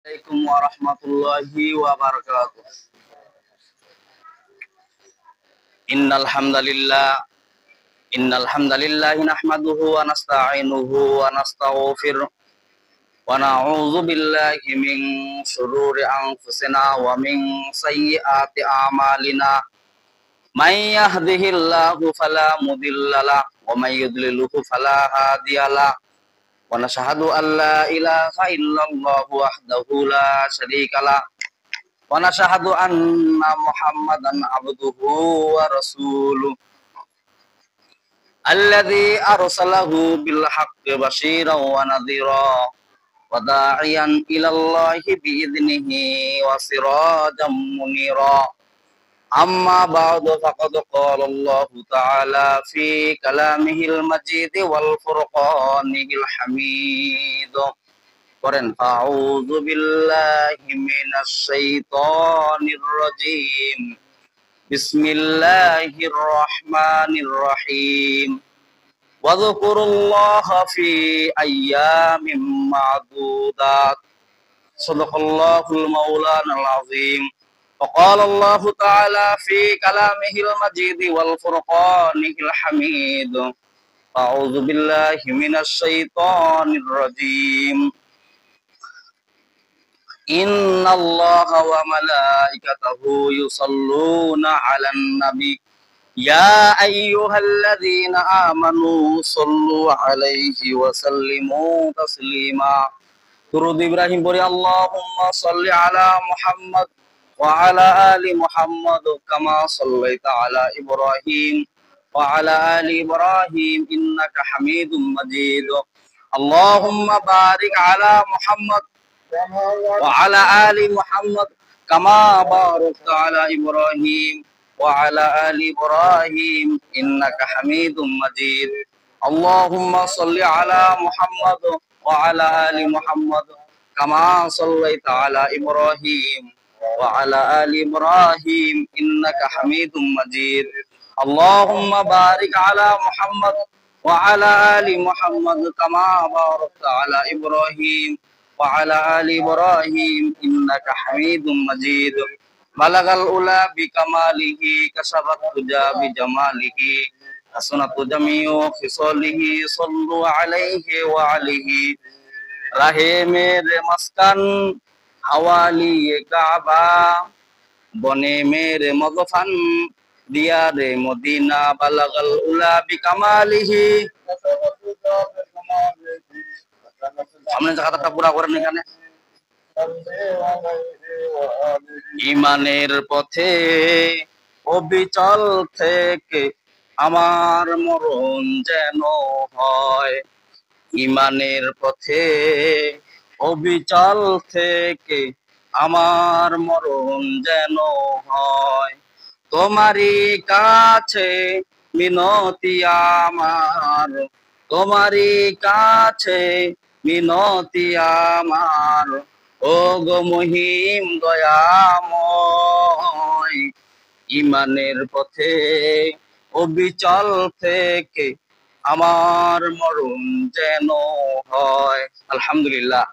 Assalamualaikum warahmatullahi wabarakatuh. Innal hamdalillah nahmaduhu wa nasta'inuhu wa nastaghfiruh wa na'udzu billahi min shururi anfusina wa min sayyiati a'malina. May yahdihillahu fala mudhillalah wa may yudlilhu fala hadiyalah. Wa nashhadu an la ilaha illallah wahdahu la syarikalah wa nashhadu anna Muhammadan abduhu wa rasuluh alladzi arsalahu bil haqqi basyiran wa nadhira wa da'iyan ila Allahi bi idnihi wa sirajan munira. Amma ba'du faqad qala Allah ta'ala fi kalamihil majid wal furqanil hamid. Qur'an a'udzu billahi minasy syaithanir rajim. Bismillahirrahmanirrahim. Wa dzkurullaha fi ayyamin ma'dudat. Shadaqallahul maulanal azim. وقال الله تعالى في كلامه المجيد والفرقانه الحميد. أعوذ بالله من الشيطان الرجيم. إن الله وملائكته يصلون على النبي يا أيها الذين آمنوا صلوا عليه وسلموا تسليما. درود إبراهيم بوري اللهم صل على محمد وعلى آل محمد كما صليت على إبراهيم وعلى آل إبراهيم إنك حميد مجيد. اللهم بارك على محمد وعلى آل محمد كما باركت على إبراهيم وعلى آل إبراهيم إنك حميد مجيد. اللهم صل على محمد وعلى آل محمد كما صليت على إبراهيم وعلى آل إبراهيم إنك حميد مجيد. اللهم بارك على محمد وعلى آل محمد كما باركت على إبراهيم وعلى آل إبراهيم إنك حميد مجيد. بلغ الأولى بكماله كشف الدجى بجماله حسنت جميع خصاله صلوا عليه وعليه. রাহে মেরে মাসকান হাওয়ালি কাবা বনে মেরে মদফান দিয়ারে Medina বালাগাল উলা বিকামালিহি। সামনে জায়গাটা পুরা করেন এখানে। ইমানের পথে অবিচল থেকে আমার মরণ যেন হয়। ইমানের পথে অবিচল থেকে আমার মরণ যেন হয়। তোমারই কাছে মিনতি আমার, তোমারই কাছে মিনতি আমার, ও গো মহিম দয়াময়। ইমানের পথে অবিচল থেকে আমার মরণ যেন হয়। আলহামদুলিল্লাহ,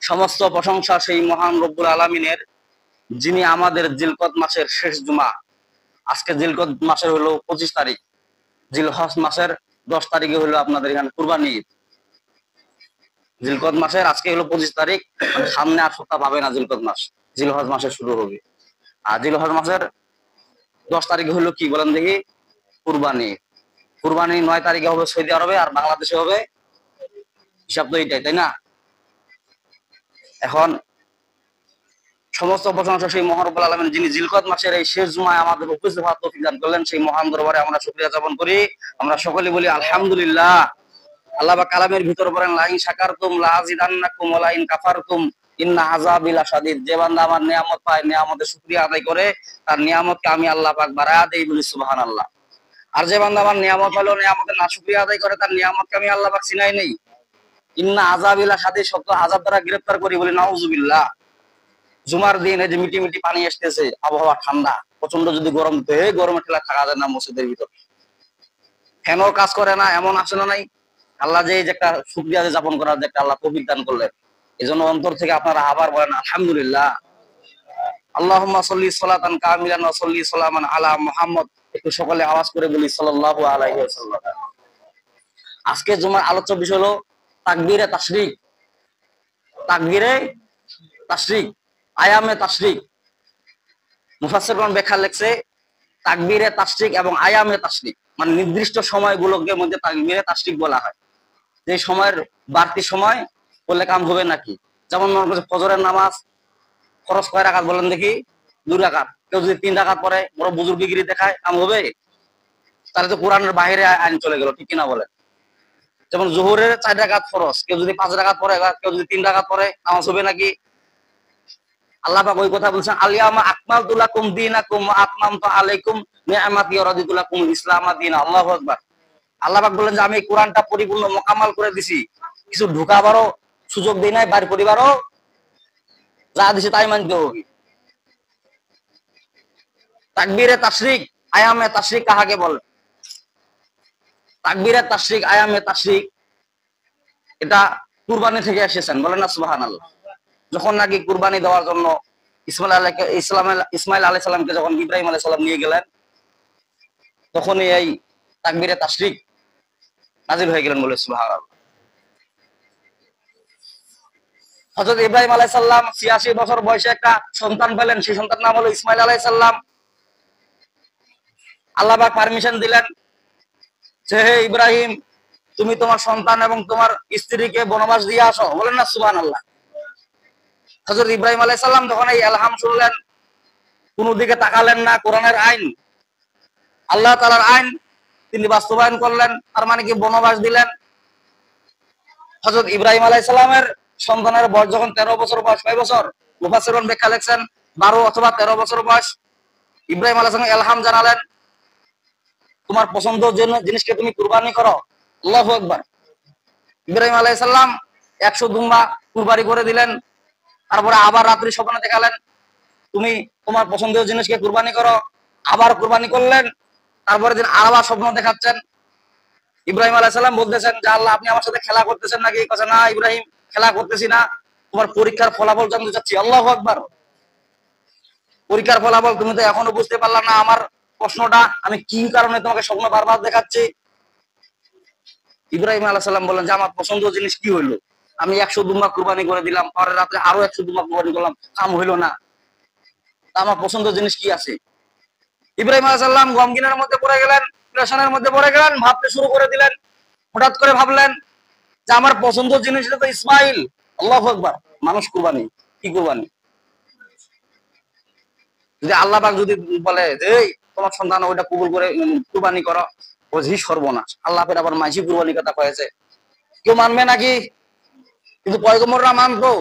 সমস্ত প্রশংসা সেই মহান রব্বুল আলামিনের, যিনি আমাদের জিলকদ মাসের শেষ জুমা। আজকে জিলকদ মাসের হলো 25 তারিখ, জিলহজ মাসের 10 তারিখে হলো আপনাদের এখানে কুরবানি ঈদ। জিলকদ মাসের আজকে হলো 25 তারিখ, সামনে আর সপ্তাহ পাবে না জিলকদ মাস, জিলহজ মাসে শুরু হবে। আর জিলহজ মাসের 10 তারিখে হলো কি বলেন দেখি? কুরবানি। কুরবানি 9 তারিখে হবে সৌদি আরবে, আর বাংলাদেশে হবে হিসাব তো এইটাই, তাই না? এখন সমস্ত প্রশংসা সেই মহান রব্বুল আলামিন, যিনি জিলকদ মাসের এই শেষ জুমায় আমাদের উপস্থিত হওয়ার তৌফিক দান করলেন। সেই মহান দরবারে আমরা শুকরিয়া জ্ঞাপন করি। আমরা সকলে বলি আলহামদুলিল্লাহ। আল্লাহ পাক কালামের ভিতর বলেন, লা ইন শাকারতুম লা আযিদান্নাকুম ওয়া লা ইন কাফারতুম ইন্না আযাবি লাশাদীদ। যে বান্দা আমার নিয়ামত পায়, নিয়ামতের শুকরিয়া আদায় করে, তার নিয়ামতকে আমি আল্লাহ পাক বাড়ায়া দেই, বলি সুবহানাল্লাহ। আর যে বান্দা আমার নিয়ামত হলো, নিয়ামতের না শুকরিয়া আদায় করে, তার নিয়ামতকে আমি আল্লাহ পাক চিনাই নেই। ইন্না আযাবি লাশাদীদ, সত্য আযাব দ্বারা গ্রেফতার করি, বলি নাউযুবিল্লাহ। জুমার দিন এই যে মিটি মিটি পানি আসতেছে, আবহাওয়া ঠান্ডা, প্রচন্ড যদি গরম, তো এই গরমে ঠেলা থাকা যায় না মসজিদের ভিতর, ফ্যানও কাজ করে না, এমন আসে না নাই? আল্লাহ যে একটা শুকরিয়া যাপন করার যে একটা আল্লাহ তৌফিক দান করলেন, এই জন্য অন্তর থেকে আপনারা আবার বলেন আলহামদুলিল্লাহ। আল্লাহুম্মা সাল্লি সালাতান কামিলান ওয়া সাল্লি সালামান আলা মুহাম্মদ। একটু সকলে আওয়াজ করে বলি সাল্লাল্লাহু আলাইহি ওয়াসাল্লাম। আজকে জুমার আলোচ্য বিষয় হলো তাকবীরে তাশরিক। তাকবীরে তাশরিক, আয়ামে তাশরিক। মুফাসসিরগণ ব্যাখ্যা লিখছে তাকবীরে তাশরিক এবং আয়ামে তাশরিক মানে নির্দিষ্ট সময়গুলোকে মধ্যে তাকবীরে তাশরিক বলা হয়। যে সময়ের বাড়তি সময় বললে কাম হবে নাকি? যেমন মনে করছে ফজরের নামাজ খরচ কয় রাকাত বলেন দেখি? 2 রাকাত। কেউ যদি 3 রাকাত পড়ে বড় বুজুর্গিগিরি দেখায়, কাম হবে? তাহলে তো কোরআনের বাইরে আইন চলে গেল, ঠিক কিনা বলেন? যেমন জোহরের 4 রাকাত ফরজ, কেউ যদি 5 রাকাত পড়ে, কেউ যদি 3 রাকাত পড়ে, নামাজ হবে নাকি? আল্লাহ পাক ওই কথা বলছেন, আলিয়ামা আকমালতু লাকুম দীনাকুম ওয়া আতমামতু আলাইকুম নি'মাতি ওয়া রাদিতু লাকুমুল ইসলাম দীনা। আল্লাহু আকবার। আল্লাহ পাক বলেন যে আমি এই কোরআনটা পরিপূর্ণ মোকাম্মাল করে দিছি, কিছু ঢুকাবারও সুযোগ দেই নাই, বাইর করিবারও যা দিছে তাই মানতে হবে। তাকবীরে তাশরিক, আয়ামে তাশরিক কাহাকে বলে? তাকবীরে তাশরিক, আয়ামে তাশরিক এটা কুরবানি থেকে এসেছেন, বলেন না সুবহানাল্লাহ। যখন নাকি কুরবানি দেওয়ার জন্য ইসমাইল আলাইহিস সালামকে যখন ইব্রাহিম আলাইহিস সালাম নিয়ে গেলেন, তখনই এই তাকবীরে তাশরিক নাযিল হয়ে গেলেন, বলে সুবহানাল্লাহ। হযরত ইব্রাহিম আলাইহিস সালাম 86 বছর বয়সে একটা সন্তান পেলেন, সেই সন্তানের নাম হলো ইসমাইল আলাইহিস সালাম। আল্লাহ পাক পারমিশন দিলেন যে হে ইব্রাহিম, তুমি তোমার সন্তান এবং তোমার স্ত্রীকে বনবাস দিয়ে আসো, বলেন না সুবহানাল্লাহ। হযরত ইব্রাহিম আলাইহিস সালাম যখন এই ইলহাম শুনলেন, কোন দিকে তাকালেন না, কোরআনের আইন, আল্লাহ তাআলার আইন তিনি বাস্তবায়ন করলেন, তার মানে কি বনবাস দিলেন। হযরত ইব্রাহিম আলাইহিস সালামের সন্তানের বয়স যখন 13 বছর বয়স, কয় বছর? মুফাসসিরগণ ব্যাখ্যা লিখছেন 12 অথবা 13 বছর বয়স। ইব্রাহিম আলাইহিস সালাম ইলহাম জানালেন, তোমার পছন্দের জন্য জিনিসকে তুমি কুরবানি করো। আল্লাহু আকবার। ইব্রাহিম আলাইহিস সালাম 100 দুম্বা কুরবানি করে দিলেন। তারপরে আবার রাত্রি স্বপ্নে দেখালেন, তুমি তোমার পছন্দের জিনিসকে কুরবানি করো, আবার কুরবানি করলেন। তারপরে দিন আবার স্বপ্ন দেখাচ্ছেন। ইব্রাহিম আলাইহিস সালাম বলতেছেন যে আল্লাহ, আপনি আমার সাথে খেলা করতেছেন নাকি? কথা না ইব্রাহিম, খেলা করতেছি না, তোমার পরীক্ষার ফলাফল জানতে চাচ্ছি। আল্লাহু আকবার। পরীক্ষার ফলাফল তুমি তো এখনো বুঝতে পারলা না আমার প্রশ্নটা, আমি কি কারণে তোমাকে স্বপ্ন বারবার দেখাচ্ছি? ইব্রাহিম আলাইহিস সালাম বলেন যে আমার পছন্দের জিনিস কি হইলো? আমি 100 দুম্বা কুরবানি করে দিলাম, পরের রাতে আরো 100 দুম্বা কুরবানি করলাম, কাম হইলো না। আমার পছন্দের জিনিস কি আছে? ইব্রাহিম আলাইহিস সালাম গমগিনের মধ্যে পড়ে গেলেন, প্রেশানের মধ্যে পড়ে গেলেন, ভাবতে শুরু করে দিলেন। হঠাৎ করে ভাবলেন যে আমার পছন্দের জিনিস তো ইসমাইল। আল্লাহু আকবার। মানুষ কুরবানি, কি কুরবানি? যদি আল্লাহ পাক যদি বলে এই তোমার সন্তান ওইটা কবুল করে কুরবানি করো, ও জি সর্বনাশ। আল্লাহ ফের আবার মাইশি কুরবানি কথা কয়েছে, কেউ মানবে নাকি? কিন্তু পয়গম্বররা মানতো,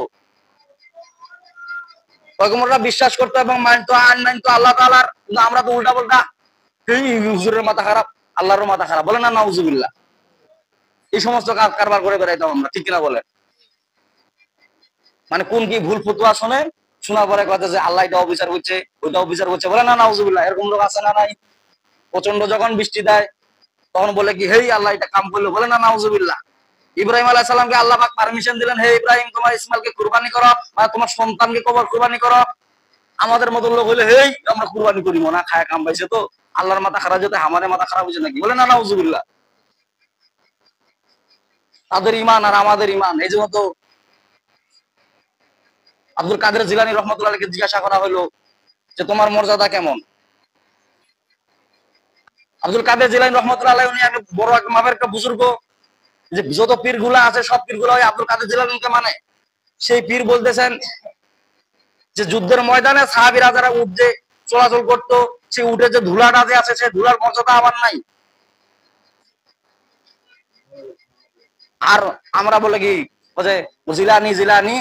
পয়গম্বররা বিশ্বাস করতো এবং মানতো, আইন মানতো আল্লাহ তাআলার। কিন্তু আমরা তো উল্টা পাল্টা, এই হুজুরের মাথা খারাপ, আল্লাহর মাথা খারাপ, বলে না নাউজুবিল্লাহ। এই সমস্ত কারবার করে বেড়াইতাম আমরা, ঠিক কিনা বলেন? মানে কোন কি ভুল ফতোয়া শুনে, শোনার পরে কথা যে আল্লাহ এটা অবিচার করছে, ওইটা অবিচার করছে, বলে না নাউজুবিল্লাহ। এরকম লোক আছে না নাই? প্রচন্ড যখন বৃষ্টি দেয় তখন বলে কি হেই আল্লাহ এটা কাম করলো, বলে না নাউজুবিল্লাহ। ইব্রাহিম আলাইহিস সালামকে আল্লাহ পাক পারমিশন দিলেন, হে ইব্রাহিম তোমার ইসমাইলকে কুরবানি করো, বা তোমার সন্তানকে কুরবানি করো। আমাদের মতো লোক হলে হেই আমরা কুরবানি করিব না, খায় কাম পাইছে তো, আল্লাহর মাথা খারাপ যেতে আমাদের মাথা খারাপ হয়েছে নাকি? বলে না নাউজুবিল্লাহ। তাদের ঈমান আর আমাদের ঈমান। এই জন্য তো আব্দুল কাদের জিলানী রাহমাতুল্লাহ আলাইহিকে জিজ্ঞাসা করা হলো যে তোমার মর্যাদা কেমন? আব্দুল কাদের জিলানী রাহমাতুল্লাহ আলাইহি উনি একটা বড় একটা মাপের একটা বুজুর্গ, যে যত পীর গুলা আছে সব পীর গুলা ওই আব্দুল কাদের জিলানীকে মানে। সেই পীর বলতেছেন যে যুদ্ধের ময়দানে সাহাবীরা যারা উট যে চলাচল করতো, সেই উঠে যে ধুলাটা যে আছে, সেই ধুলার মর্যাদা আমার নাই। আর আমরা বলে কি যে জিলানী জিলানী,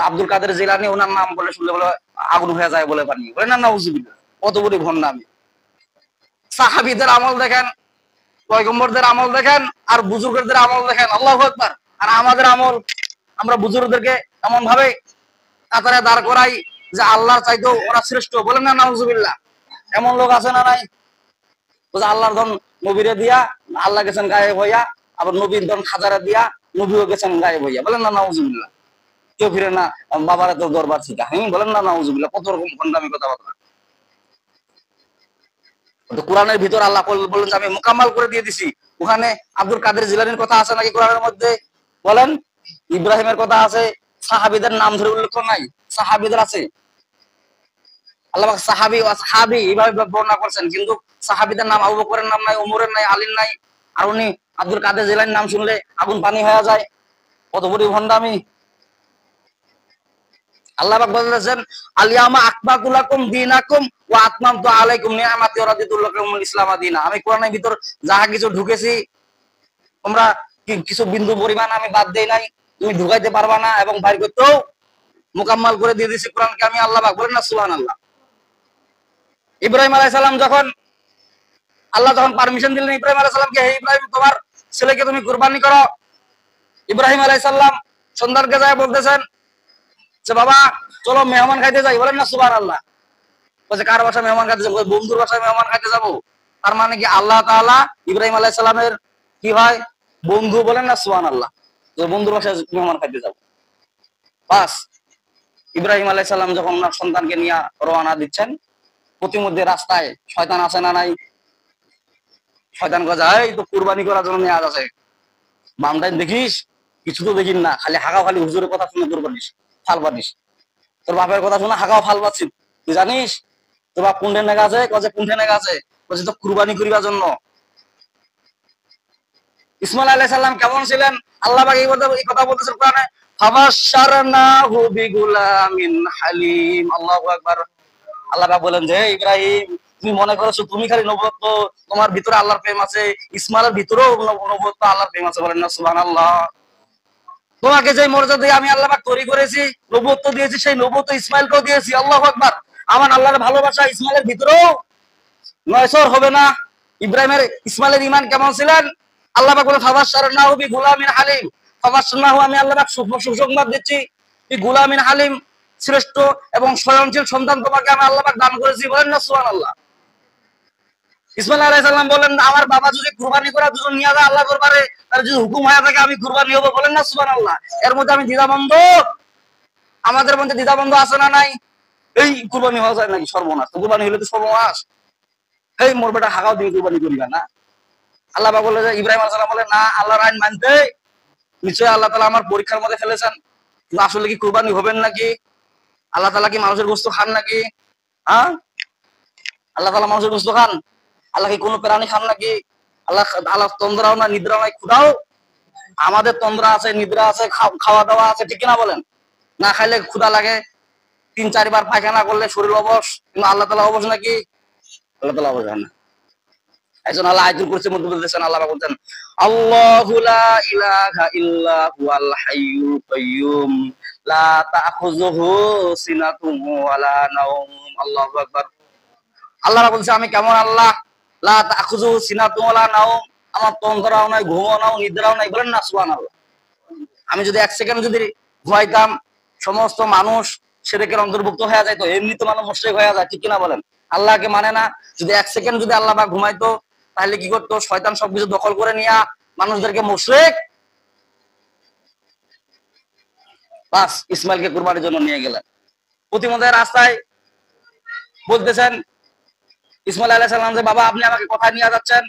আব্দুল কাদের জিলানী, ওনার নাম বলে শুনলে বলে আগুন হয়ে যায় বলে পানি, বলে না নাউজুবিল্লাহ। কত বড় ভণ্ডামি! সাহাবীদের আমল দেখেন, পয়গম্বরদের আমল দেখেন, আর বুজুর্গদের আমল দেখেন। আল্লাহু আকবার। আর আমাদের আমল, আমরা বুজুর্গদেরকে এমন ভাবে কাতারে দাঁড় করাই যে আল্লাহর চাইতেও ওরা শ্রেষ্ঠ, বলেন না নাউজুবিল্লাহ। এমন লোক আছে না নাই? আল্লাহর ধন নবীরে দিয়া আল্লাহ গেছেন গায়েব হইয়া, আবার নবীর ধন খাজারা দিয়া নবীও গেছেন গায়েব হইয়া, বলেন না নাউজুবিল্লাহ। কেউ ফিরে না, বাবার তো দরবার শিখা, হ্যাঁ বলেন না নাউজুবিল্লাহ, কত রকম ভণ্ডামি কথাবার্তা। কোরআনের ভিতর আল্লাহ বললেন যে আমি মোকাম্মাল করে দিয়ে দিছি। ওখানে আব্দুল কাদের জিলানীর কথা আছে নাকি কোরআনের মধ্যে? বলেন। ইব্রাহিমের কথা আছে, সাহাবীদের নাম ধরে উল্লেখ নাই, সাহাবীদের আছে। আল্লাহ সাহাবী ও সাহাবী এইভাবে বর্ণনা করছেন, কিন্তু সাহাবীদের নাম, আবু বকরের নাম নাই, ওমরের নাই, আলীর নাই। আর উনি আব্দুল কাদের জিলানীর নাম শুনলে আগুন পানি হয়ে যায়। কত বড় ভণ্ডামি। আল্লাহ পাক বলেছেন আলিয়ামা আকমালতু লাকুম দীনাকুম ওয়া আতমামতু আলাইকুম নিআমাতি ওয়া রাদিতু লাকুমুল ইসলাম দীনা। আমি কোরআনের ভিতর যাহা কিছু ঢুকেছি তোমরা কিছু বিন্দু পরিমাণ আমি বাদ দেই নাই, তুমি ঢুকাইতে পারবা না, এবং বাইর করতেও মোকাম্মাল করে দিয়ে দিয়েছি কোরআনকে আমি। আল্লাহ পাক বলেন না সুবহানাল্লাহ। ইব্রাহিম আলাইহিস সালাম যখন আল্লাহ যখন পারমিশন দিলেন ইব্রাহিম আলাইহিস সালামকে, হে ইব্রাহিম তোমার ছেলেকে তুমি কুরবানি করো। ইব্রাহিম আলাইহিস সালাম সন্তানকে যায় বলতেছেন যে বাবা চলো মেহমান খাইতে যাই, বলেন না সুবহানাল্লাহ। বলছে কার বাসায় মেহমান খাইতে যাবো? বন্ধুর বাসায় মেহমান খাইতে যাবো। তার মানে কি আল্লাহ তাআলা ইব্রাহিম আলাইহিস সালামের কি হয়? বন্ধু, বলেন না সুবহানাল্লাহ। যে বন্ধুর বাসায় মেহমান খাইতে যাবো। বাস ইব্রাহিম আলাইহিস সালাম যখন ওনার সন্তানকে নিয়ে রওনা দিচ্ছেন, প্রতিমধ্যে রাস্তায় শয়তান আছে না নাই? শয়তান কয় যায় এই তো কুরবানি করার জন্য নিয়ে আছে, বান্দাই দেখিস কিছু তো দেখিস না, খালি হাগাও, খালি হুজুরের কথা শুনে কুরবানিস, ফাল পানিস, তোর বাপের কথা শুনে হাগাও ফাল পাচ্ছিস, তুই জানিস তোর বাপ কোনঠে নেগা আছে? কছে কোনঠে নেগা আছে? বলছে তো কুরবানি করিবার জন্য। ইসমাইল আলাইহিস সালাম কেমন ছিলেন? আল্লাহ পাক এই কথা বলতেছেন কোরআনে, ফাবাশশারনাহু বিগুলামিন হালিম। আল্লাহু আকবার। আল্লাহ পাক বলেন যে ইব্রাহিম তুমি মনে করছো তুমি খালি নবুয়ত, তোমার ভিতরে আল্লাহর প্রেম আছে, ইসমাইলের ভিতরেও নবুয়ত আল্লাহর প্রেম আছে, বলেন না সুবহানাল্লাহ। তোমাকে যে মর্যাদা আমি আল্লাহ পাক তৈরি করেছি, নবুয়ত দিয়েছি, সেই নবুয়ত ইসমাইলকেও দিয়েছি। আল্লাহু আকবার। আমার আল্লাহর ভালোবাসা ইসমাইলের ভিতরেও নয়সর হবে না। ইব্রাহিমের ইসমাইলের ঈমান কেমন ছিলেন? আল্লাহ পাক বলেন ফাবাশশারনাহু বিগুলামিন হালিম। ফাবাশশারনাহু আমি আল্লাহ পাক সুসংবাদ দিচ্ছি, বিগুলামিন হালিম, শ্রেষ্ঠ এবং সহনশীল সন্তান তোমাকে আমি আল্লাহ পাক দান করেছি, বলেন না সুবহানাল্লাহ। ইসমাইল আলাইহিস সালাম বলেন আমার বাবা যদি কুরবানি করা দুজন নিয়ে যায় আল্লাহ দরবারে, তার যদি হুকুম হয়ে থাকে আমি কুরবানি হব, বলেন না সুবহানাল্লাহ। এর মধ্যে আমি দ্বিধাবন্ধ, আমাদের মধ্যে দ্বিধাবন্ধ আছে না নাই? এই কুরবানি হওয়া যায় নাকি? সর্বনাশ, কুরবানি হলে তো সর্বনাশ। এই মোর বেটা হাগাও দিয়ে কুরবানি করিবা না। আল্লাহ পাক বলে যে ইব্রাহিম আলাইহিস সালাম বলে না, আল্লাহর আইন মানতে নিশ্চয়ই আল্লাহ তাআলা আমার পরীক্ষার মধ্যে ফেলেছেন। কিন্তু আসলে কি কুরবানি হবেন নাকি? আল্লাহ তাআলা কি মানুষের গোশত খান নাকি? হ্যাঁ, আল্লাহ তাআলা মানুষের গোশত খান? আল্লাহ কি কোনো প্রাণী খান নাকি? আল্লাহ আল্লাহ তন্দ্রাও না, নিদ্রা নাই, ক্ষুধাও। আমাদের তন্দ্রা আছে, নিদ্রা আছে, খাওয়া দাওয়া আছে, ঠিক কিনা বলেন? না খাইলে ক্ষুধা লাগে, 3-4 বার পায়খানা করলে শরীর অবশ, কিন্তু আল্লাহ তাআলা অবশ নাকি? আল্লাহ তাআলা অবশ না। একজন আল্লাহ আয়াতুল কুরসির মধ্যে বলতেছেন, আল্লাহ বলতেন আল্লাহু লা ইলাহা ইল্লা হুয়াল হাইয়ুল কাইয়্যুম লা তাখুযুহু সিনাতুন ওয়ালা নাওম। আল্লাহু আকবার। আল্লাহ বলছে আমি কেমন আল্লাহ, লা তাখুযুহু সিনাতুন ওয়ালা নাওম, আমার তন্দ্রাও নাই, ঘুমও নাই, নিদ্রাও নাই, বলেন না সুবহানাল্লাহ। আমি যদি 1 সেকেন্ড যদি ঘুমাইতাম সমস্ত মানুষ শিরকের অন্তর্ভুক্ত হয়ে যায়, তো এমনি তো মানুষ মুশরিক হয়ে যায়, ঠিক কিনা বলেন? আল্লাহকে মানে না। যদি 1 সেকেন্ড যদি আল্লাহ পাক ঘুমাইতো তাহলে কি করতো? শয়তান সবকিছু দখল করে নিয়ে মানুষদেরকে মুশরিক। বাস ইসমাইলকে কুরবানির জন্য নিয়ে গেলেন। প্রতিমধ্যে রাস্তায় বলতেছেন ইসমাইল আলাইহিস সালাম যে বাবা আপনি আমাকে কোথায় নিয়ে যাচ্ছেন?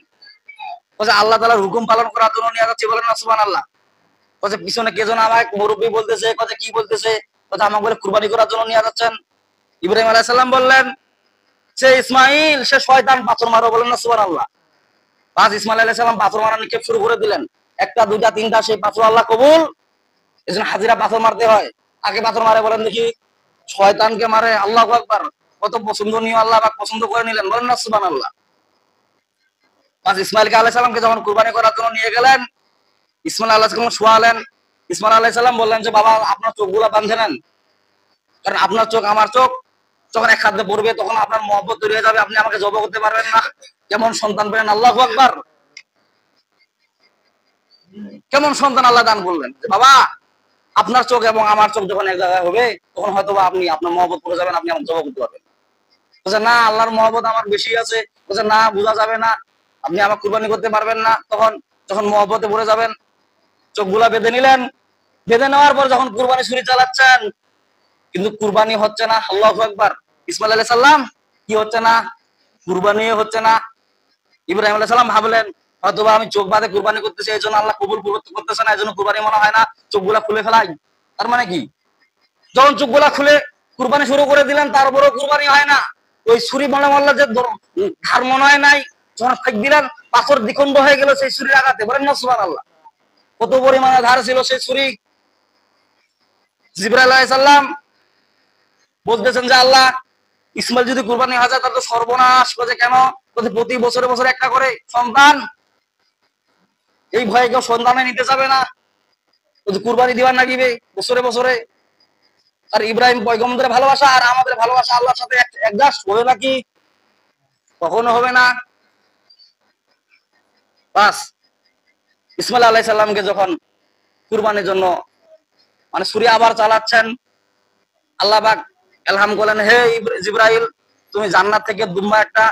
বলছে আল্লাহ তাআলার হুকুম পালন করার জন্য নিয়ে যাচ্ছি, বলেন না সুবহানাল্লাহ। বলছে পিছনে কে যেন আমাকে মুরব্বি বলতেছে, কথা কি বলতেছে, কথা আমাকে বলে কুরবানি করার জন্য নিয়ে যাচ্ছেন। ইব্রাহিম আলাইহিস সালাম বললেন সে ইসমাইল, সে শয়তান, পাথর মারো, বলেন না সুবহানাল্লাহ। বাস ইসমাইল আলাইহিস সালাম পাথর মারা নিক্ষেপ শুরু করে দিলেন। 1টা 2টা 3টা, সেই পাথর আল্লাহ কবুল। এজন্য হাজিরা পাথর মারতে হয়। আগে পাথর মারে বলেন দেখি? শয়তানকে মারে। আল্লাহু আকবার। কত পছন্দনীয়, আল্লাহ পাক পছন্দ করে নিলেন, বলেন না সুবহানাল্লাহ। বাস ইসমাইল আলাইহিস সালামকে যখন কুরবানি করার জন্য নিয়ে গেলেন, ইসমাইল আলাইহিস সালাম শোয়ালেন। ইসমাইল আলাইহিস সালাম বললেন যে বাবা আপনার চোখগুলা বাঁধে নেন, কারণ আপনার চোখ আমার চোখ যখন এক খাদ্যে পড়বে তখন আপনার মহব্বত তৈরি হয়ে যাবে, আপনি আমাকে জব করতে পারবেন না। কেমন সন্তান পেলেন, আল্লাহু আকবার। কেমন সন্তান আল্লাহ দান করলেন যে বাবা আপনার চোখ এবং আমার চোখ যখন এক জায়গায় হবে তখন হয়তো আপনি আপনার মহব্বত করে যাবেন, আপনি আমাকে জব করতে পারবেন। বলছে না, আল্লাহর মহব্বত আমার বেশি আছে। বলছে না, বোঝা যাবে না, আপনি আমার কুরবানি করতে পারবেন না। তখন যখন মহব্বতে পড়ে যাবেন চোখগুলা বেঁধে নিলেন। বেঁধে নেওয়ার পর যখন কুরবানি ছুরি চালাচ্ছেন, কিন্তু কুরবানি হচ্ছে না। আল্লাহু আকবার। ইসমাইল আলাইহিস সালাম কি হচ্ছে না? কুরবানি হচ্ছে না। ইব্রাহিম আলাইহিস সালাম ভাবলেন হয়তোবা আমি চোখ বাঁধে কুরবানি করতেছি, এই জন্য আল্লাহ কবুল করতেছে না, এই জন্য কুরবানি মনে হয় না, চোখগুলা খুলে ফেলাই। তার মানে কি? যখন চোখগুলা খুলে কুরবানি শুরু করে দিলেন, তারপরেও কুরবানি হয় না। ওই ছুরি মনে মল্লা যে ধার মনে হয় নাই, যখন ফেক দিলেন পাথর দ্বিখণ্ড হয়ে গেল সেই ছুরির আঘাতে। বলেন না সুবহানাল্লাহ। কত পরিমাণে ধার ছিল সেই ছুরি। জিবরাইল আলাইহিস সালাম বলতেছেন যে আল্লাহ, ইসমাইল যদি কুরবানি হয়ে যায় তাহলে তো সর্বনাশ। করে কেন? প্রতি বছরে বছরে একটা করে সন্তান, এই ভয়ে কেউ সন্তানে নিতে যাবে না, কুরবানি দিবার না দিবে বছরে বছরে। আর ইব্রাহিম পয়গম্বরের ভালোবাসা আর আমাদের ভালোবাসা আল্লাহর সাথে অ্যাডজাস্ট হবে নাকি? কখনো হবে না। বাস, ইসমাইল আলাইহিস সালামকে যখন কুরবানির জন্য মানে ছুরি আবার চালাচ্ছেন, আল্লাহ পাক ইলহাম করলেন, হে জিবরাইল, তুমি জান্নাত থেকে দুম্বা একটা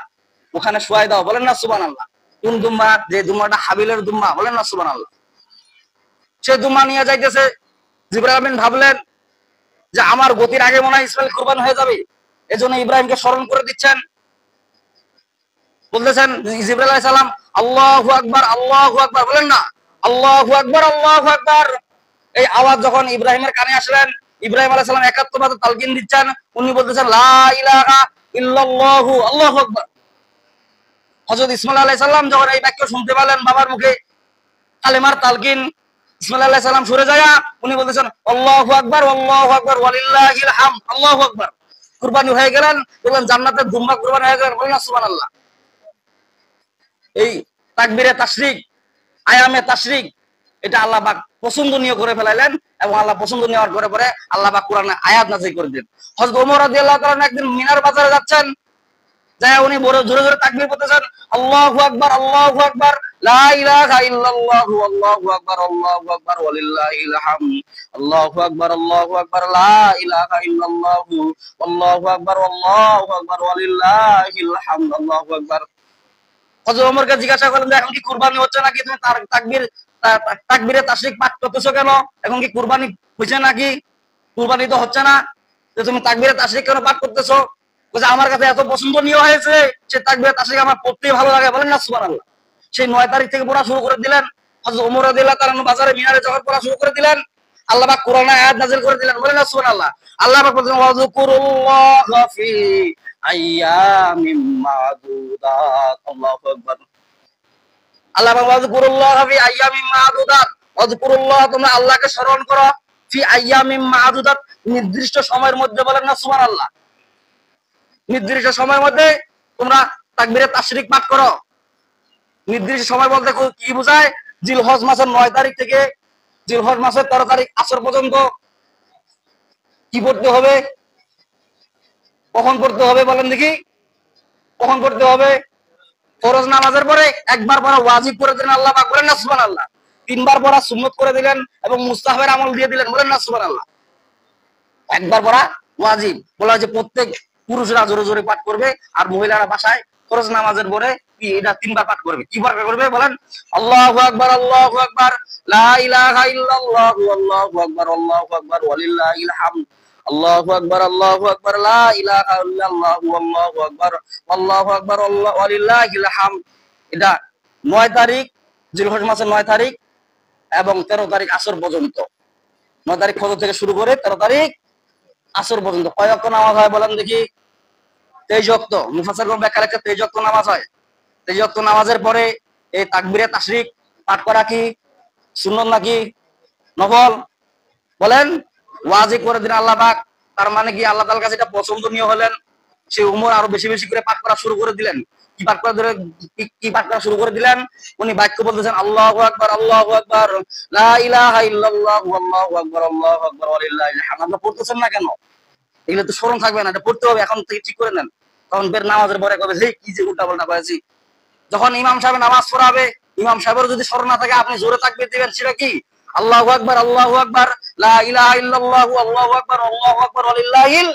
ওখানে শুয়াই দাও। বলেন না সুবহানাল্লাহ। কোন দুম্বা? যে দুম্বাটা হাবিলের দুম্বা। বলেন না সুবহানাল্লাহ। সে দুম্বা নিয়ে যাইতেছে। জিবরাইল আমিন ভাবলেন যে আমার গতির আগে মনে হয় ইসমাইল কুরবান হয়ে যাবে, এজন্য ইব্রাহিমকে স্মরণ করে দিচ্ছেন। বলতেছেন জিবরাইল আলাইহিস সালাম, আল্লাহু আকবার, আল্লাহু আকবার। বলেন না আল্লাহু আকবার, আল্লাহু আকবার। এই আওয়াজ যখন ইব্রাহিমের কানে আসলেন, ইব্রাহিম আলাইহিস সালাম একাত্মভাবে তালকিন দিচ্ছেন। উনি বলতেছেন লা ইলাহা ইল্লাল্লাহু, আল্লাহু আকবার। হযরত ইসমাইল আলাইহিস সালাম যখন এই বাক্য শুনতে পেলেন বাবার মুখে কালেমার তালকিন, ইসমাইল আলাইহিস সালাম সরে যায়, উনি বলতেছেন আল্লাহু আকবার, আল্লাহু আকবার, ওয়ালিল্লাহিল হামদ, আল্লাহু আকবার। কুরবানি হয়ে গেলেন, বললেন জান্নাতের দুম্বা কুরবানি হয়ে গেলেন। বলেন না সুবহানাল্লাহ। এই তাকবীরে তাশরিক, আয়ামে তাশরিক, এটা আল্লাহ পাক পছন্দনীয় করে ফেলাইলেন, এবং আল্লাহ পছন্দনীয় হওয়ার পরে আল্লাহ পাক কোরআনে আয়াত নাযিল করে দিলেন। হযরত ওমর রাদিয়াল্লাহু তাআলা একদিন মিনার বাজারে যাচ্ছেন, যায় উনি বড় জোরে জোরে তাকবীর করতেছেন, আল্লাহু আকবার, আল্লাহু আকবার, লা ইলাহা ইল্লাল্লাহু, আল্লাহু আকবার, আল্লাহু আকবার, ওয়ালিল্লাহিল হামদ, আল্লাহু আকবার, আল্লাহু আকবার, লা ইলাহা ইল্লাল্লাহু, আল্লাহু আকবার, আল্লাহু আকবার, ওয়ালিল্লাহিল হামদ, আল্লাহু আকবার। হযরত ওমরকে জিজ্ঞাসা করলেন যে এখন কি কুরবানি হচ্ছে নাকি? তুমি তাকবীরে তাশরিক পাঠ করতেছো কেন? এখন কি কুরবানি হইছে নাকি? কুরবানি তো হচ্ছে না, যে তুমি তাকবীরে তাশরিক কেন পাঠ করতেছো? বলে আমার কাছে এত পছন্দনীয় হয়েছে, সে তাকবীরে তাশরিক আমার পড়তেই ভালো লাগে। বলেন না সুবহানাল্লাহ। সেই 9 তারিখ থেকে পড়া শুরু করে দিলেন। হযরত ওমর রাদিয়াল্লাহু তাআলা বাজারে মিনারে যখন পড়া শুরু করে দিলেন, আল্লাহ পাক কোরআনে আয়াত নাযিল করে দিলেন। বলেন না সুবহানাল্লাহ। আল্লাহ পাক বলেন ওয়াযকুরুল্লাহা ফি আইয়ামিম মা'দুদাত, আল্লাহু আকবার। আল্লাহ পাক ওয়াযকুরুল্লাহা ফি আইয়ামিম মা'দুদাত, ওয়াযকুরুল্লাহ, তোমরা আল্লাহকে স্মরণ করো, ফি আইয়ামিম মা'দুদাত, নির্দিষ্ট সময়ের মধ্যে। বলেন না সুবহানাল্লাহ। নির্দিষ্ট সময়ের মধ্যে তোমরা তাকবীরে তাশরিক পাঠ করো। নির্দিষ্ট সময় বলতে কি বোঝায়? জিলহজ মাসের 9 তারিখ থেকে জিলহজ মাসের 13 তারিখ আসর পর্যন্ত কি পড়তে হবে? কখন পড়তে হবে বলেন দেখি? কখন পড়তে হবে? ফরজ নামাজের পরে একবার পড়া ওয়াজিব করে দিলেন আল্লাহ পাক। বলেন না সুবহানাল্লাহ। 3 বার পড়া সুন্নাত করে দিলেন এবং মুস্তাহাবের আমল দিয়ে দিলেন। বলেন না সুবহানাল্লাহ। একবার পড়া ওয়াজিব, বলা হয়েছে প্রত্যেক পুরুষরা জোরে জোরে পাঠ করবে, আর মহিলারা বাসায় ফরজ নামাজের পরে এটা 3 বার পাঠ করবে। কি বার করবে বলেন? আল্লাহু আকবার, আল্লাহু আকবার, লা ইলাহা ইল্লাল্লাহু, আল্লাহু আকবার, আল্লাহু আকবার, ওয়ালিল্লাহিল হামদ, আল্লাহু আকবার, আল্লাহু আকবার, লা ইলাহা ইল্লাল্লাহু, আল্লাহু আকবার, আল্লাহু আকবার, ওয়ালিল্লাহিল হামদ। এটা 9 তারিখ, জিলহজ মাসের 9 তারিখ এবং 13 তারিখ আসর পর্যন্ত। 9 তারিখ ফজর থেকে শুরু করে 13 তারিখ আসর পর্যন্ত কয় ওয়াক্ত নামাজ হয় বলেন দেখি? 23 ওয়াক্ত। মুফাসসিরগণ ব্যাখ্যা লিখে 23 ওয়াক্ত নামাজ হয়। 23 ওয়াক্ত নামাজের পরে এই তাকবীরে তাশরিক পাঠ করা কি সুন্নাত নাকি নফল? বলেন। ওয়াজিব করে দিন আল্লাহ পাক। তার মানে কি আল্লাহ তাআলার কাছে এটা পছন্দনীয় হলেন, সে উমর আরো বেশি বেশি করে পাঠ করা শুরু করে দিলেন। কি পাঠ করা শুরু করে দিলেন? উনি বাক্য বলতেছেন আল্লাহু আকবার, আল্লাহু আকবার, লা ইলাহা ইল্লাল্লাহু, আল্লাহু আকবার, আল্লাহু আকবার, ওয়ালিল্লাহিল হামদ। আপনারা পড়তেছেন না কেন? এগুলো তো স্মরণ থাকবে না, এটা পড়তে হবে। এখন থেকে ঠিক করে নেন। তখন বের নামাজের পরে কবে হেই কি যে উল্টাপাল্টা করেছি। যখন ইমাম সাহেব নামাজ পড়াবে, ইমাম সাহেবের যদি স্মরণ না থাকে, আপনি জোরে তাকবীর দিবেন। সেটা কি? আল্লাহু আকবার, আল্লাহু আকবার, লা ইলাহা ইল্লাল্লাহু, আল্লাহু আকবার, আল্লাহু আকবার, ওয়ালিল্লাহিল।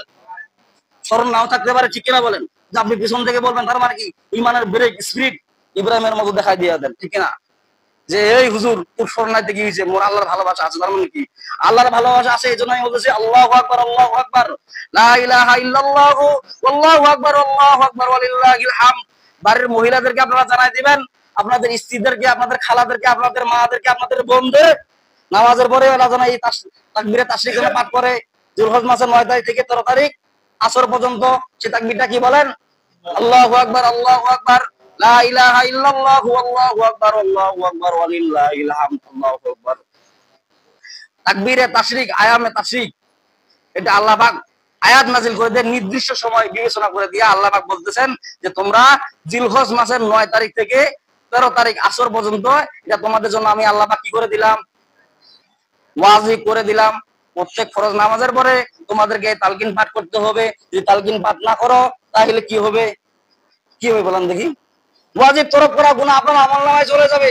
স্মরণ নাও থাকতে পারে, ঠিক কিনা বলেন? যে আপনি পিছন থেকে বলবেন, তার মানে কি ইমানের ব্রেক স্পিড ইব্রাহিমের মতো দেখাই দিয়ে দেন, ঠিক কিনা? যে এই হুজুর তোর স্মরণাইতে কি হয়েছে, মোর আল্লাহর ভালোবাসা আছে। তার মানে কি আল্লাহর ভালোবাসা আছে, এই জন্য আমি বলতেছি আল্লাহু আকবার, আল্লাহু আকবার, লা ইলাহা ইল্লাল্লাহু আল্লাহু আকবার, আল্লাহু আকবার ওয়ালিল্লাহিল হামদ। বাড়ির মহিলাদেরকে আপনারা জানাই দিবেন, আপনাদের স্ত্রীদেরকে, আপনাদের খালাদেরকে, আপনাদের মাদেরকে, আপনাদের বোনদের নামাজের পরে ওরা যেন এই তাকবীরে তাশরিক পাঠ করে। যুলহজ মাসের 9 তারিখ থেকে 13 তারিখ আসর পর্যন্ত সে তাকবীরটা কি বলেন? আল্লাহু আকবার, আল্লাহু আকবার, লা ইলাহা ইল্লাল্লাহু আল্লাহু আকবার, আল্লাহু আকবার ওয়ালিল্লাহিল হামদ, আল্লাহু আকবার। তাকবীরে তাশরিক, আয়ামে তাশরিক, এটা আল্লাহ পাক আয়াত নাযিল করে দিয়ে নির্দিষ্ট সময় বিবেচনা করে দিয়ে আল্লাহ পাক বলতেছেন যে তোমরা জিলহজ মাসের 9 তারিখ থেকে 13 তারিখ আসর পর্যন্ত এটা তোমাদের জন্য আমি আল্লাহ পাক কি করে দিলাম? ওয়াজিব করে দিলাম। প্রত্যেক ফরজ নামাজের পরে তোমাদেরকে তালকিন পাঠ করতে হবে। যদি তালকিন পাঠ না করো তাহলে কি হবে? কি হবে বলেন দেখি? ওয়াজিব তরক করা গুনাহ আপনার আমলনামায় চলে যাবে।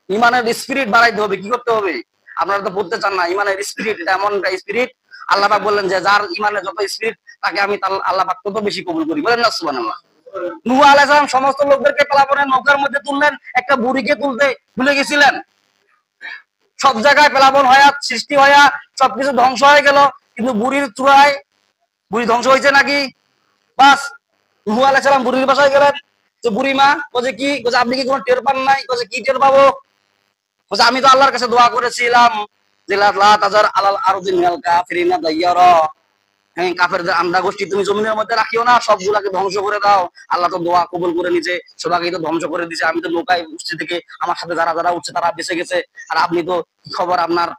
ইমানের স্পিরিট বাড়াইতে হবে। কি করতে হবে? আপনারা তো পড়তে চান না। ইমানের স্পিরিট এটা এমন একটা স্পিরিট, আল্লাহ পাক বললেন যে যার ইমানে যত স্পিরিট তাকে আমি আল্লাহ পাক তত বেশি কবুল করি। বলেন না সুবহানাল্লাহ। নূহ আলাইহিস সালাম সমস্ত লোকদেরকে প্লাবনের নৌকার মধ্যে তুললেন, একটা বুড়িকে তুলতে ভুলে গেছিলেন। সব জায়গায় প্লাবন হয়ে সৃষ্টি হয়ে সবকিছু ধ্বংস হয়ে গেল, কিন্তু বুড়ির চূড়ায় বুড়ি ধ্বংস হয়েছে নাকি? বাস নূহ আলাইহিস সালাম বুড়ির বাসায় গেলেন, যে বুড়ি মা বলে কি, আপনি কি কোনো টের পান নাই? কি টের পাবো? আমি তো আল্লাহর কাছে দোয়া করেছিলাম যে লা তাজার আলাল আরদি মিনাল কাফিরিনা দাইয়ারা, হ্যাঁ কাফেরদের আন্ডা গোষ্ঠী তুমি জমিনের মধ্যে রাখিও না, সবগুলাকে ধ্বংস করে দাও। আল্লাহ তো দোয়া কবুল করে নিছে, সবাইকে তো ধ্বংস করে দিছে। আমি তো নৌকায় উঠছি থেকে আমার সাথে যারা যারা উঠছে তারা বেঁচে গেছে, আর আপনি তো কি খবর আপনার?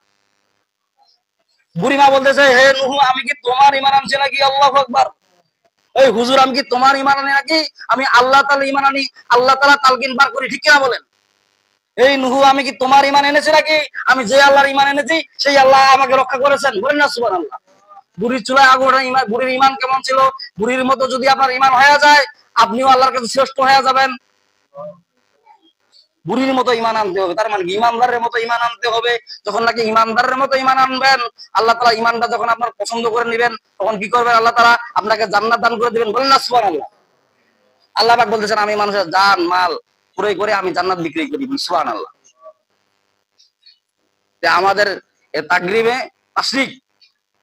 বুড়িমা বলতেছে, হে নূহ আমি কি তোমার ঈমান আনছি নাকি? আল্লাহু আকবার। এই হুজুর আমি কি তোমার ঈমান আনি নাকি? আমি আল্লাহ তাআলা ঈমান আনি, আল্লাহ তাআলা তালকিন পার করি, ঠিক কিনা বলেন? এই নূহ আমি কি তোমার ঈমান এনেছি নাকি? আমি যে আল্লাহর ঈমান এনেছি সেই আল্লাহ আমাকে রক্ষা করেছেন। বলেন না সুবহানাল্লাহ। বুড়ির চুলায় আগুন, বুড়ির ঈমান কেমন ছিল? বুড়ির মতো যদি আপনার ঈমান হয়ে যায়, আপনিও আল্লাহর কাছে শ্রেষ্ঠ হয়ে যাবেন। বুড়ির মতো ঈমান আনতে হবে, তার মানে ঈমানদারের মতো ঈমান আনতে হবে। যখন নাকি ঈমানদারের মতো ঈমান আনবেন, আল্লাহ তাআলা ঈমানটা যখন আপনার পছন্দ করে নেবেন, তখন কি করবেন? আল্লাহ তাআলা আপনাকে জান্নাত দান করে দিবেন। বলেন না সুবহানাল্লাহ। আল্লাহ পাক বলতেছেন আমি মানুষের জান মাল ক্রয় করে আমি জান্নাত বিক্রি করি। সুবহানাল্লাহ। যে আমাদের তাকরিমে তাশরিক,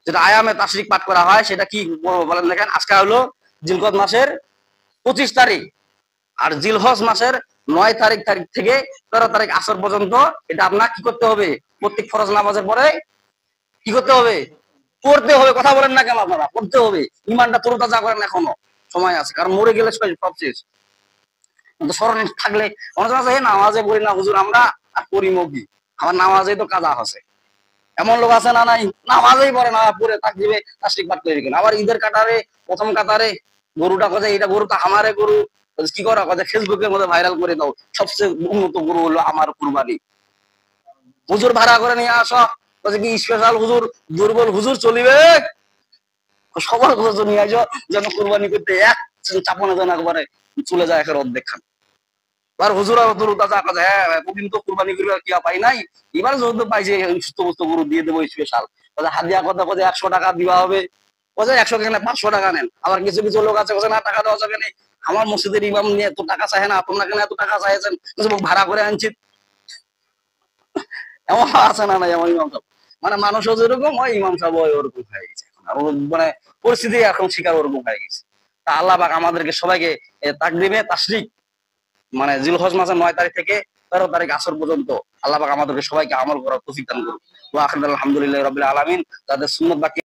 যেটা আয়ামে তাশরিক পাঠ করা হয়, সেটা কি বলেন দেখেন? আজকে হলো জিলকদ মাসের 25 তারিখ, আর জিলহজ মাসের 9 তারিখ থেকে 13 তারিখ আসর পর্যন্ত এটা আপনার কি করতে হবে? প্রত্যেক ফরজ নামাজের পরে কি করতে হবে? পড়তে হবে। কথা বলেন না কেন আপনারা? পড়তে হবে। ইমানটা তরতাজা করেন, এখনো সময় আছে, কারণ মরে গেলে সব শেষ। কিন্তু স্মরণ থাকলে অনেক আছে নামাজে পড়ি না হুজুর আমরা, আর পড়িমো কি? আমার নামাজেই তো কাজা আছে। এমন লোক আছে না নাই? নামাজেই পড়ে না, পড়ে তাকরিমে তাশরিক পাঠ করে দিবেন। আবার ঈদের কাটারে প্রথম কাতারে গরুটা কথা, এটা গরুটা আমারে গরু, কি করা কথা ফেসবুকের মধ্যে ভাইরাল করে দাও, সবচেয়ে উন্নত গরু হলো আমার কুরবানি। হুজুর ভাড়া করে নিয়ে আসো, কি স্পেশাল হুজুর, দুর্বল হুজুর চলিবে, সবার হুজুর নিয়ে আসো, যেন কুরবানি করতে এক চাপনে যেন একবারে চলে যায় একের অর্ধেক খান। আর হুজুর হ্যাঁ প্রতিদিন তো কুরবানি করবে, কি পাই নাই, এবার যেহেতু পাইছে সুস্থ বুস্থ গরু দিয়ে দেবো স্পেশাল। হাদিয়া কথা কথা 100 টাকা দিবা হবে, 100 কেন 500 টাকা নেন। আবার কিছু কিছু লোক আছে না টাকা দেওয়া যাবে না, আমার মসজিদের ইমাম নিয়ে এত টাকা চায় না, তোমরা কেন এত টাকা চাইছেন, ভাড়া করে আনছি। এমন আছে না নাই? আমার ইমাম সাহেব মানে মানুষও যেরকম হয়, ইমাম সাহেব ওরকম হয়ে গেছে, মানে পরিস্থিতি এখন শিকার ওরকম হয়ে গেছে। তা আল্লাহ পাক আমাদেরকে সবাইকে তাকরিমে তাশরিক মানে জিলহজ মাসের 9 তারিখ থেকে 13 তারিখ আসর পর্যন্ত আল্লাহ পাক আমাদেরকে সবাইকে আমল করার তৌফিক দান করুন। ওয়া আখিরুল আলহামদুলিল্লাহি রাব্বিল আলামিন। যাদের সুন্নাত বাকি